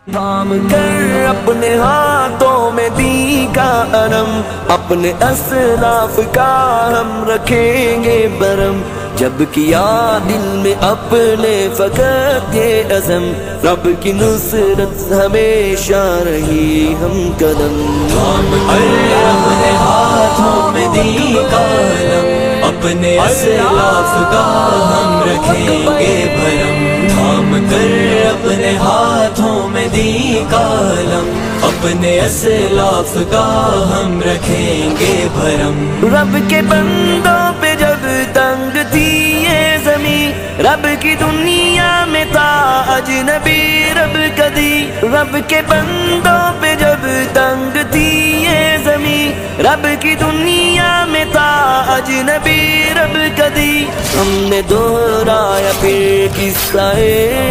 تھام کر اپنے ہاتھوں میں دی کا علم، اپنے اسلاف کا ہم رکھیں گے برم، جب کیا دل میں اپنے فقط یہ عزم، رب کی نصرت ہمیشہ رہی ہم قدم۔ تھام کر اپنے ہاتھوں میں دی کا علم، اپنے اسلاف کا ہم رکھیں گے بھرم، تھام کر اپنے ہاتھوں میں دی کا علم، اپنے اسلاف کا ہم رکھیں گے بھرم۔ رب کے بندوں پہ جب تنگ تھی یہ زمین، رب کی دنیا میں تھا اجنبی رب کدی، رب کے بندوں پہ جب تنگ تھی یہ زمین، رب کی دنیا میں تھا اجنبی رب کدی، ہم نے دہرایا پھر قصہ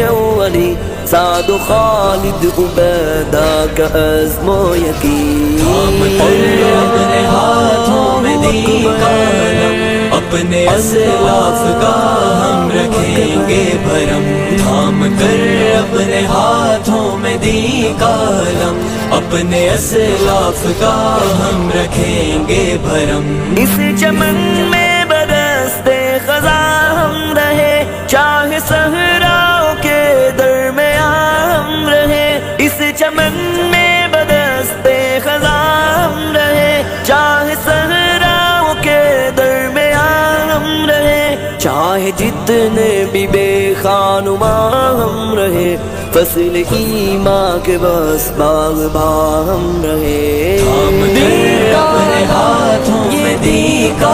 اولی، سعد و خالد عبیدہ کا عزم و یقین۔ تھام کر اپنے ہاتھوں میں دی کا علم، اپنے اسلاف کا ہم رکھیں گے بھرم، تھام کر اپنے ہاتھوں میں دی کا علم، اپنے اسلاف کا ہم رکھیں گے بھرم۔ اس چمن میں برستے خزاں ہم رہے، چاہے صحراؤں کے درمیان ہم رہے، اس چمن میں برستے خزاں ہم رہے، چاہے صحراؤں کے درمیان ہم رہے، چاہے جتنے بھی بے خانما ہم رہے، فصل ایمان کے بس باغ باغ ہم رہے۔ تھام کر اپنے ہاتھوں میں دی کا